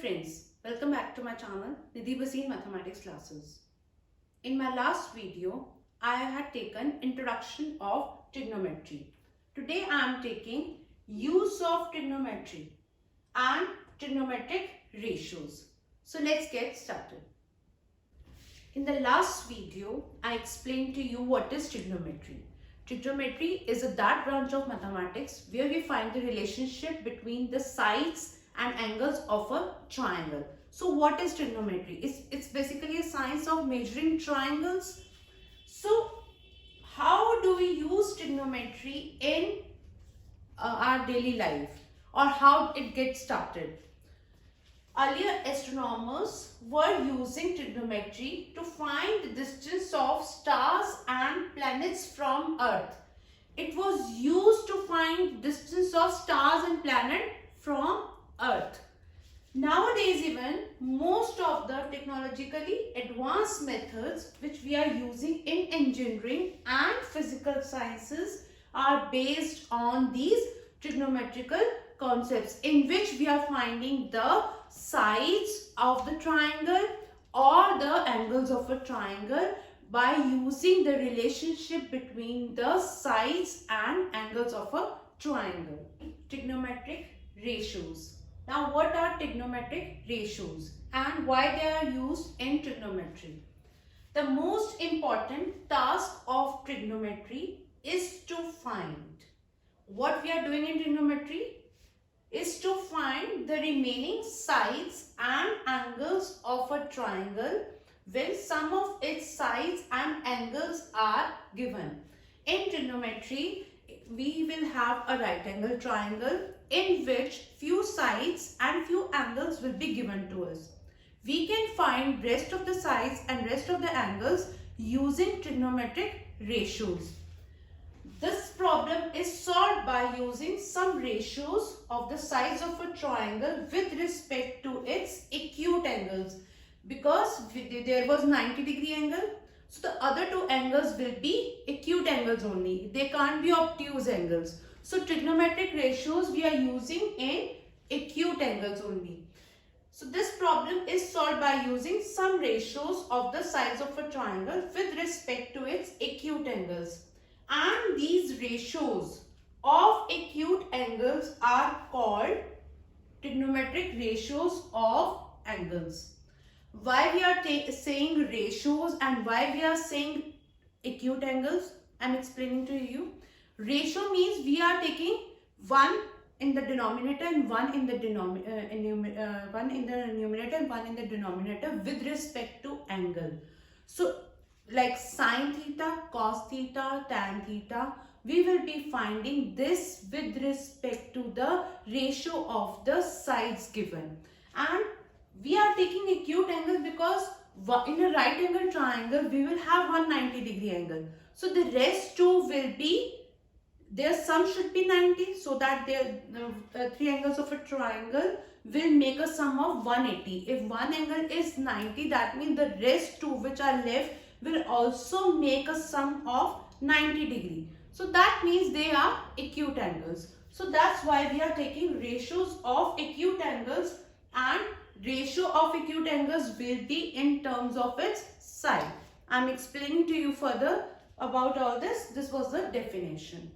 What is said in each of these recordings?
friends, welcome back to my channel Nidhi Basin Mathematics Classes. In my last video, I had taken introduction of trigonometry. Today I am taking use of trigonometry and trigonometric ratios. So let's get started. In the last video, I explained to you what is trigonometry. Trigonometry is that branch of mathematics where we find the relationship between the sides and angles of a triangle. So what is trigonometry? It's basically a science of measuring triangles. So how do we use trigonometry in our daily life, or how it gets started? Earlier astronomers were using trigonometry to find the distance of stars and planets from Earth. It was used to find distance of stars and planets from Earth. Nowadays even most of the technologically advanced methods which we are using in engineering and physical sciences are based on these trigonometrical concepts, in which we are finding the sides of the triangle or the angles of a triangle by using the relationship between the sides and angles of a triangle. Trigonometric ratios. Now what are trigonometric ratios and why they are used in trigonometry? The most important task of trigonometry is to find. What we are doing in trigonometry is to find the remaining sides and angles of a triangle when some of its sides and angles are given. In trigonometry, we will have a right angle triangle in which few sides and few angles will be given to us. We can find rest of the sides and rest of the angles using trigonometric ratios. This problem is solved by using some ratios of the sides of a triangle with respect to its acute angles. Because there was 90-degree angle, so the other two angles will be acute angles only. They can't be obtuse angles. So trigonometric ratios we are using in acute angles only. So this problem is solved by using some ratios of the sides of a triangle with respect to its acute angles. And these ratios of acute angles are called trigonometric ratios of angles. Why we are saying ratios and why we are saying acute angles, I am explaining to you. Ratio means we are taking one in the denominator and one in the numerator and one in the denominator with respect to angle. So like sine theta, cos theta, tan theta, we will be finding this with respect to the ratio of the sides given. And we are taking acute angle because in a right angle triangle we will have 190-degree angle. So the rest two will be, their sum should be 90, so that their three angles of a triangle will make a sum of 180. If one angle is 90, that means the rest two which are left will also make a sum of 90 degree. So that means they are acute angles. So that's why we are taking ratios of acute angles, and ratio of acute angles will be in terms of its side. I am explaining to you further about all this. This was the definition.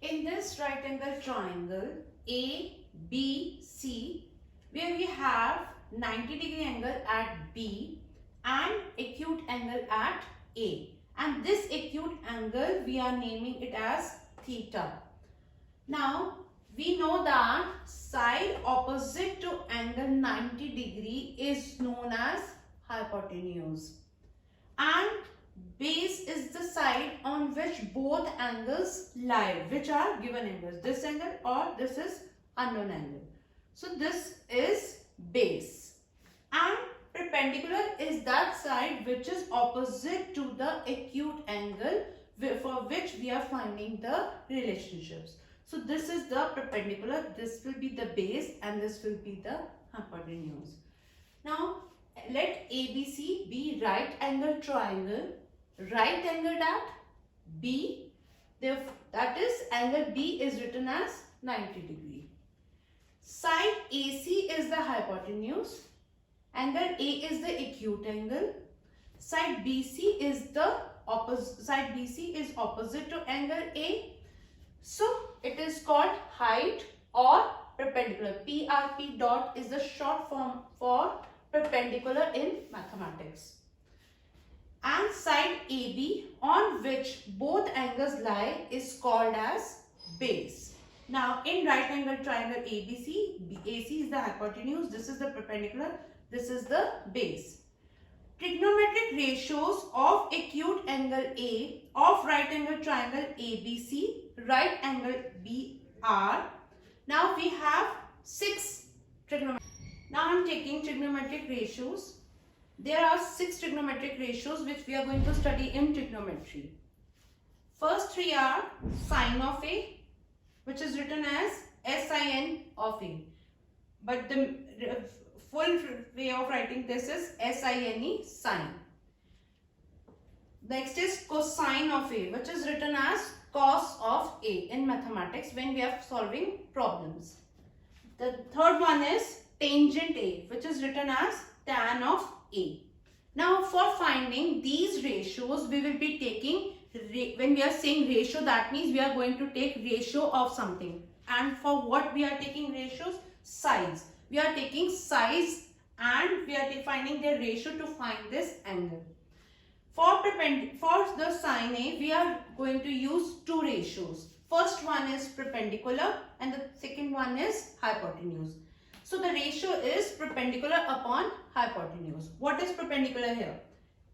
In this right angle triangle ABC, where we have 90-degree angle at B and acute angle at A, and this acute angle we are naming it as theta. Now we know that side opposite to angle 90 degree is known as hypotenuse, and base is the side on which both angles lie, which are given angles, this angle or this is unknown angle. So this is base, and perpendicular is that side which is opposite to the acute angle for which we are finding the relationships. So this is the perpendicular, this will be the base, and this will be the hypotenuse. Now let ABC be right angle triangle, right angled at B, that is angle B is written as 90 degree. Side Side AC is the hypotenuse. Angle A is the acute angle. Side BC is the opposite. Side BC is opposite to angle A. So it is called height or perpendicular. PRP dot is the short form for perpendicular in mathematics. And side AB on which both angles lie is called as base. Now in right angle triangle ABC, AC is the hypotenuse, this is the perpendicular, this is the base. Trigonometric ratios of acute angle A of right angle triangle ABC, right angle BR. Now we have 6 trigonometric. Now I am taking trigonometric ratios. There are 6 trigonometric ratios which we are going to study in trigonometry. First 3 are sine of A, which is written as sin of A. But the full way of writing this is sine, sine. Next is cosine of A, which is written as cos of A in mathematics when we are solving problems. The third one is tangent A, which is written as tan of A. Now for finding these ratios, we will be taking, when we are saying ratio, that means we are going to take ratio of something. And for what we are taking ratios? Size. We are taking size and we are finding their ratio to find this angle. For the sine A, we are going to use 2 ratios. First one is perpendicular and the second one is hypotenuse. So the ratio is perpendicular upon hypotenuse. What is perpendicular here?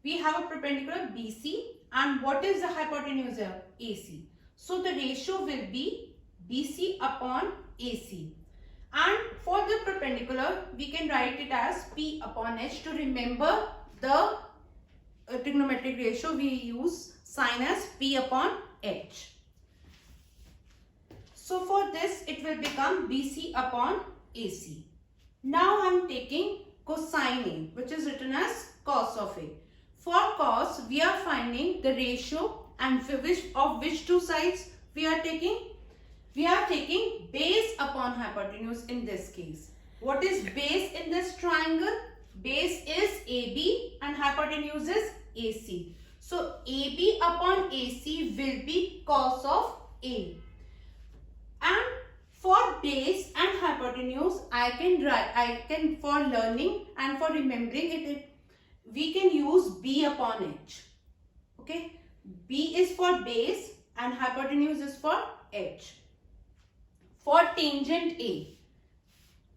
We have a perpendicular BC and what is the hypotenuse here? AC. So the ratio will be BC upon AC. And for the perpendicular, we can write it as P upon H. To remember the trigonometric ratio, we use sine as P upon H. So for this, it will become BC upon AC. Now I am taking cosine A, which is written as cos of A. For cos, we are finding the ratio and of which 2 sides we are taking? We are taking base upon hypotenuse in this case. What is base in this triangle? Base is AB and hypotenuse is AC. So AB upon AC will be cos of A. And for base and hypotenuse, I can for learning and for remembering it, we can use B upon H. Okay, B is for base and hypotenuse is for H. For tangent A,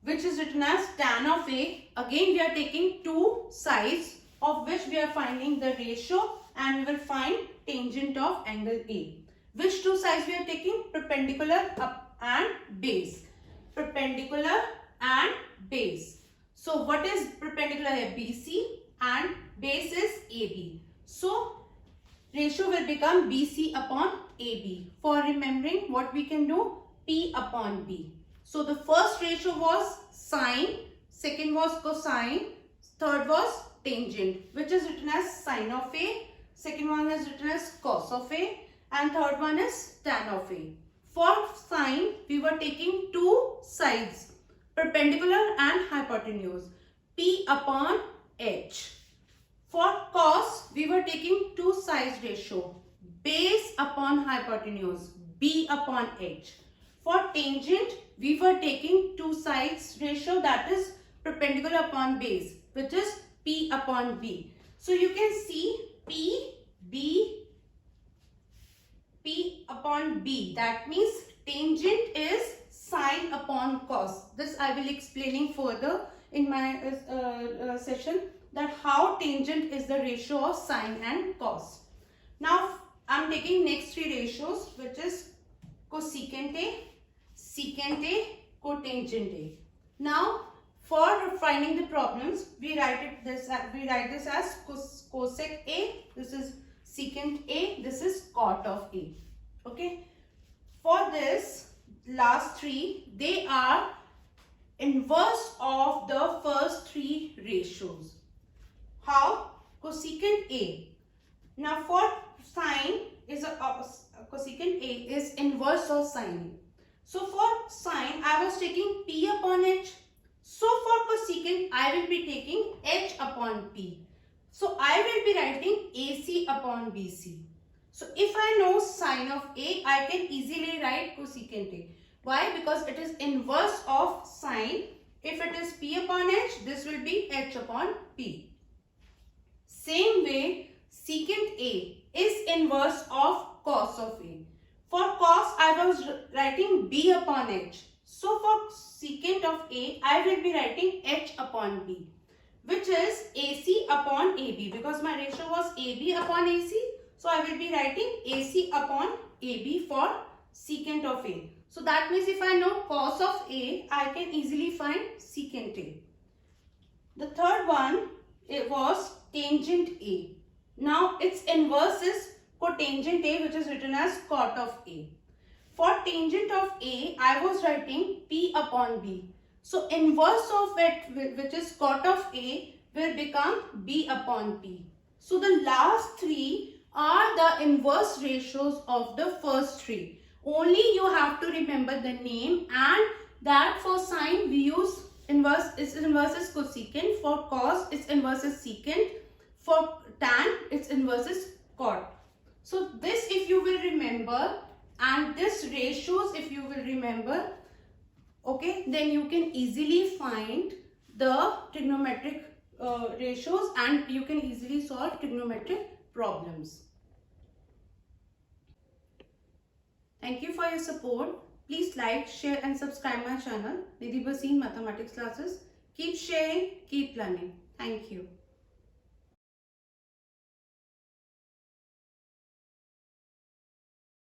which is written as tan of A, again we are taking 2 sides of which we are finding the ratio and we will find tangent of angle A. Which 2 sides we are taking? Perpendicular up and base. Perpendicular and base. So what is perpendicular here? BC and base is AB. So ratio will become BC upon AB. For remembering, what we can do? P upon B. So the first ratio was sine, second was cosine, third was tangent, which is written as sine of A, second one is written as cos of A, and third one is tan of A. For sine, we were taking 2 sides, perpendicular and hypotenuse, P upon H. For cos, we were taking 2 sides ratio, base upon hypotenuse, B upon H. For tangent, we were taking 2 sides ratio, that is perpendicular upon base, which is P upon B. So you can see P upon B. That means tangent is sine upon cos. This I will explaining further in my session, that how tangent is the ratio of sine and cos. Now I am taking next 3 ratios, which is cosecant A, secant A, cotangent A. Now for finding the problems, we write this as cosec A, this is secant A, this is cot of A. Okay. For this last 3, they are inverse of the first 3 ratios. How? Cosecant A. Now for sine is cosecant A is inverse of sine. So for sine, I was taking P upon H. secant, I will be taking h upon p. So I will be writing AC upon BC. So if I know sine of A, I can easily write cosecant A. Why? Because it is inverse of sine. If it is P upon H, this will be H upon P. Same way, secant A is inverse of cos of A. For cos, I was writing B upon H. So for secant of A, I will be writing H upon B, which is AC upon AB, because my ratio was AB upon AC. So I will be writing AC upon AB for secant of A. So that means if I know cos of A, I can easily find secant A. The third one, it was tangent A. Now its inverse is cotangent A, which is written as cot of A. For tangent of A, I was writing P upon B. So inverse of it, which is cot of A, will become B upon P. So the last three are the inverse ratios of the first three. Only you have to remember the name, and that for sine we use inverse. Its inverse is cosecant. For cos, its inverse is secant. For tan, its inverse is cot. So this if you will remember, and this ratios if you will remember, okay, then you can easily find the trigonometric ratios, and you can easily solve trigonometric problems. Thank you for your support. Please like, share and subscribe my channel, Nidhi Bhasin Mathematics Classes. Keep sharing, keep learning. Thank you.